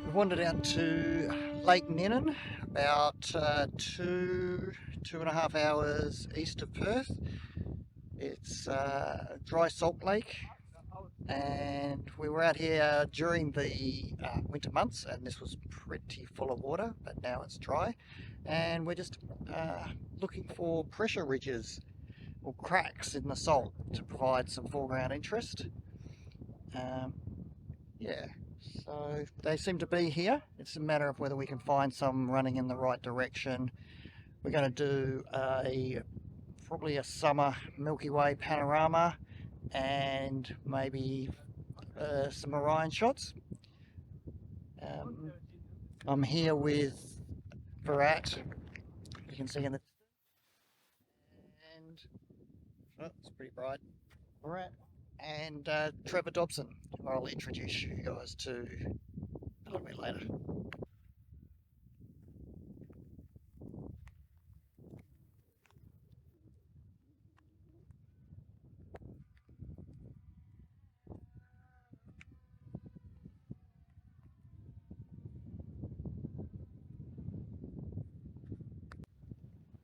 We wandered out to Lake Ninnon, about 2.5 hours east of Perth. It's a dry salt lake, and we were out here during the winter months, and this was pretty full of water, but now it's dry. And we're just looking for pressure ridges or cracks in the salt to provide some foreground interest. Yeah, so they seem to be here. It's a matter of whether we can find some running in the right direction. We're going to do probably a summer Milky Way panorama and maybe some Orion shots. I'm here with Virat, you can see in the, and oh, it's pretty bright. Virat and Trevor Dobson, who I'll introduce you guys to a little bit later.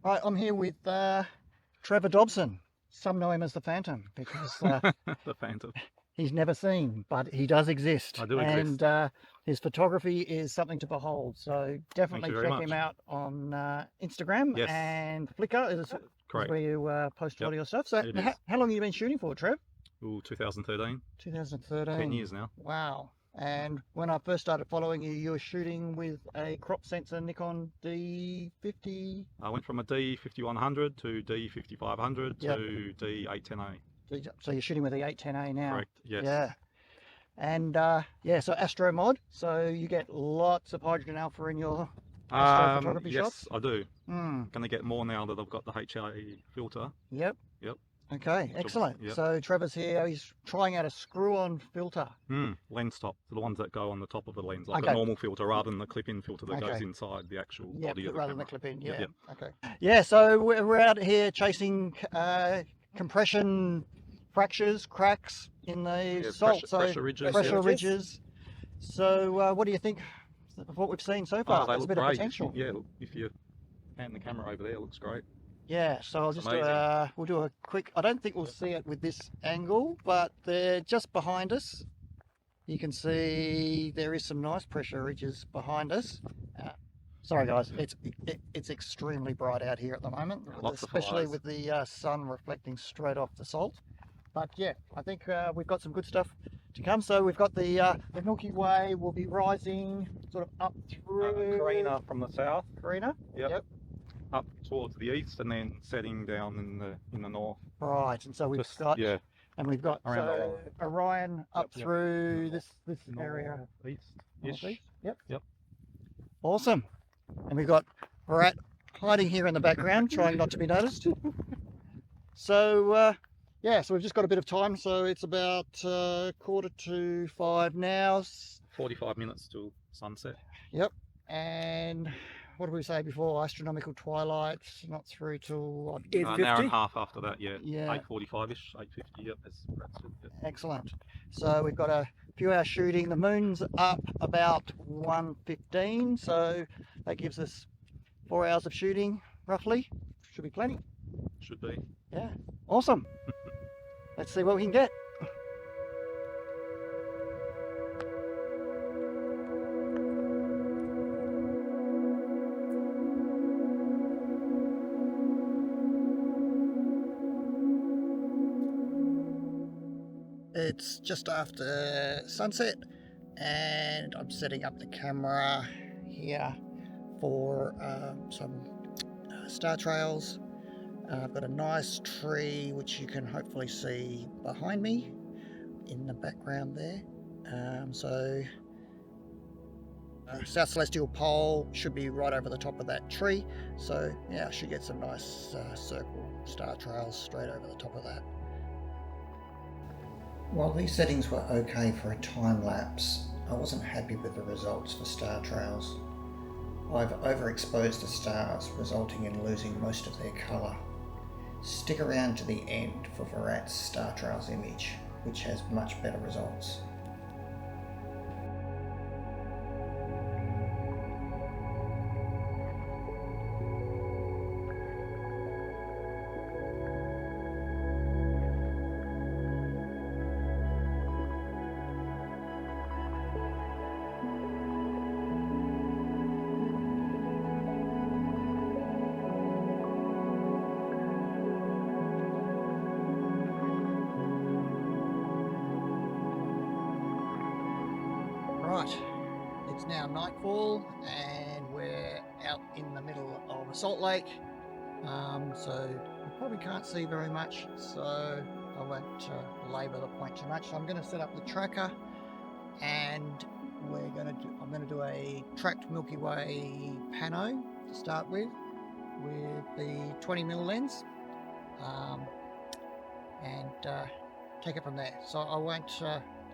Right, I'm here with Trevor Dobson. Some know him as the Phantom because the Phantom. He's never seen, but he does exist. I do exist. And his photography is something to behold. So definitely check him out on Instagram and Flickr. Is where you post a lot of your stuff. So how long have you been shooting for, Trev? Ooh, 2013. 2013. 10 years now. Wow. And when I first started following you, you were shooting with a crop sensor Nikon D50. I went from a D5100 to D5500 to D810A. So you're shooting with the 810A now. Correct. Yes. Yeah. And so Astro mod. So you get lots of hydrogen alpha in your astro photography shots. Yes, I do. Going to get more now that I've got the HA filter. Yep. Yep. Okay, excellent. Yep. So Trevor's here, he's trying out a screw-on filter. Lens top, so the ones that go on the top of the lens, like a normal filter rather than the clip-in filter that goes inside the actual body of the rather camera. than the clip-in, Yep. Okay. Yeah, so we're out here chasing compression fractures, cracks in the salt. Pressure ridges. Pressure ridges. So what do you think of what we've seen so far? There's a bit of potential. Yeah, if you pan the camera over there, it looks great. Yeah, so I'll just we'll do a quick, I don't think we'll see it with this angle, but they're just behind us. You can see there is some nice pressure ridges behind us. Sorry guys, it's extremely bright out here at the moment, especially with the sun reflecting straight off the salt. But yeah, I think we've got some good stuff to come. So we've got the Milky Way will be rising sort of up through Carina from the south. Carina. Yep. Up towards the east and then setting down in the north. Right, and so we've got and we've got Orion up through this area. East-ish. Yep. Awesome. And we've got Virat hiding here in the background, trying not to be noticed. So so we've just got a bit of time. So it's about 4:45 now. 45 minutes till sunset. Yep. And what did we say before? Astronomical twilight, not through till an hour and a half after that, yeah. 8:45ish, 8:50, yep. Excellent. So we've got a few hours shooting. The moon's up about 1:15, so that gives us 4 hours of shooting, roughly. Should be plenty. Should be. Yeah. Awesome. Let's see what we can get. It's just after sunset and I'm setting up the camera here for some star trails. I've got a nice tree which you can hopefully see behind me in the background there. South Celestial Pole should be right over the top of that tree. So yeah, I should get some nice circle star trails straight over the top of that. While these settings were okay for a time lapse, I wasn't happy with the results for star trails. I've overexposed the stars, resulting in losing most of their colour. Stick around to the end for Virat's star trails image, which has much better results. Right, it's now nightfall and we're out in the middle of a salt lake, so you probably can't see very much, so I won't labour the point too much. So I'm going to set up the tracker, and I'm going to do a tracked Milky Way pano to start with the 20mm lens, and take it from there. So I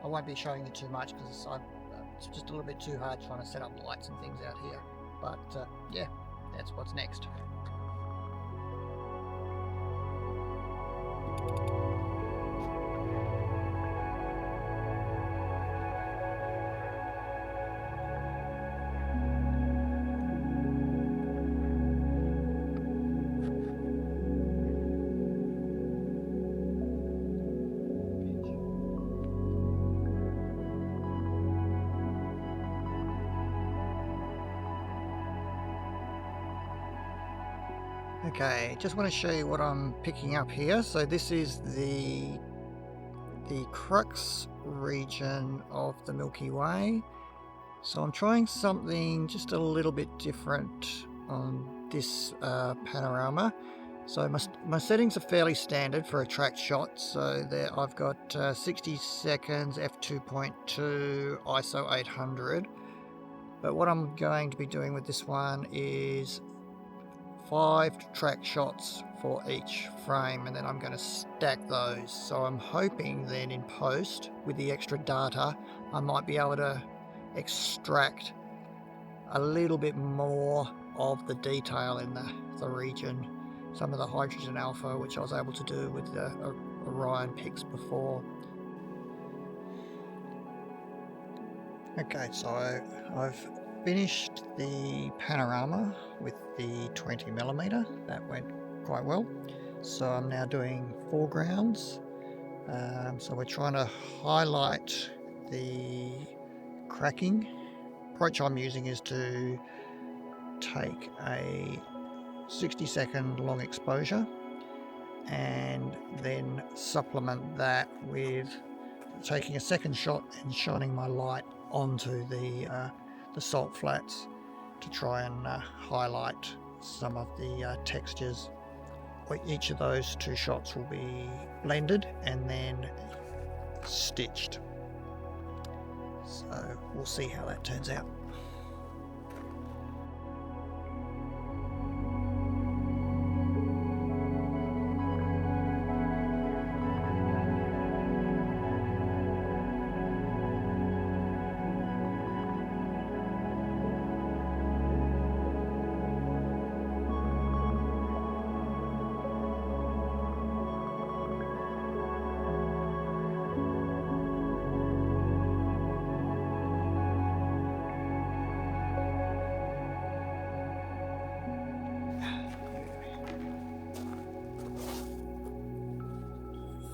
won't be showing you too much because it's just a little bit too hard trying to set up lights and things out here. But yeah, that's what's next. Okay, just want to show you what I'm picking up here. So this is the crux region of the Milky Way. So I'm trying something just a little bit different on this panorama. So my settings are fairly standard for a tracked shot. So there I've got 60 seconds, f2.2, ISO 800. But what I'm going to be doing with this one is 5 track shots for each frame, and then I'm going to stack those. So I'm hoping then in post, with the extra data, I might be able to extract a little bit more of the detail in the region, some of the hydrogen alpha, which I was able to do with the Orion pics before. Okay, so I've finished the panorama with the 20mm. That went quite well. So I'm now doing foregrounds. So we're trying to highlight the cracking. The approach I'm using is to take a 60-second long exposure and then supplement that with taking a second shot and shining my light onto the salt flats to try and highlight some of the textures. Each of those 2 shots will be blended and then stitched. So we'll see how that turns out.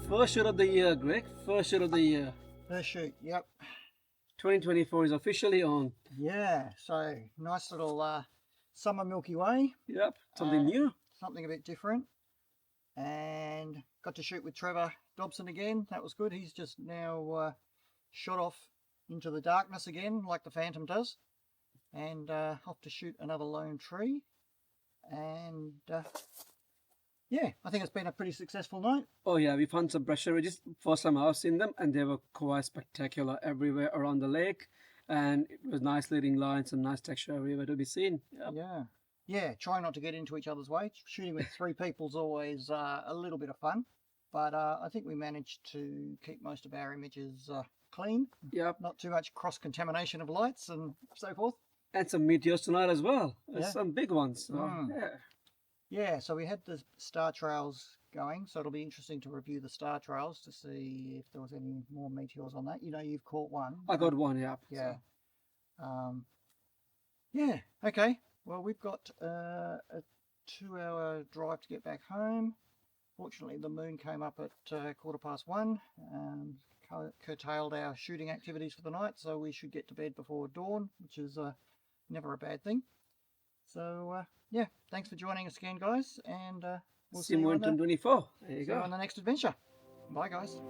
First shoot of the year, Greg. First shoot of the year. First shoot, yep. 2024 is officially on. Yeah, so nice little summer Milky Way. Yep, something new. Something a bit different. And got to shoot with Trevor Dobson again. That was good. He's just now shot off into the darkness again, like the Phantom does. And off to shoot another lone tree. And yeah, I think it's been a pretty successful night. Oh yeah, we found some pressure ridges. First time I've seen them, and they were quite spectacular everywhere around the lake. And it was nice leading lines and nice texture everywhere to be seen. Yep. Yeah, try not to get into each other's way. Shooting with 3 people is always a little bit of fun. But I think we managed to keep most of our images clean. Yep. Not too much cross-contamination of lights and so forth. And some meteors tonight as well. Yeah. Some big ones. So, Yeah, so we had the star trails going, so it'll be interesting to review the star trails to see if there was any more meteors on that. You know, you've caught one. I got one, yeah. Yeah. So. Yeah, okay. Well, we've got a 2-hour drive to get back home. Fortunately, the moon came up at 1:15, curtailed our shooting activities for the night, so we should get to bed before dawn, which is never a bad thing. So, yeah, thanks for joining us again, guys, and we'll see you in 2024. There you go. on the next adventure. Bye, guys.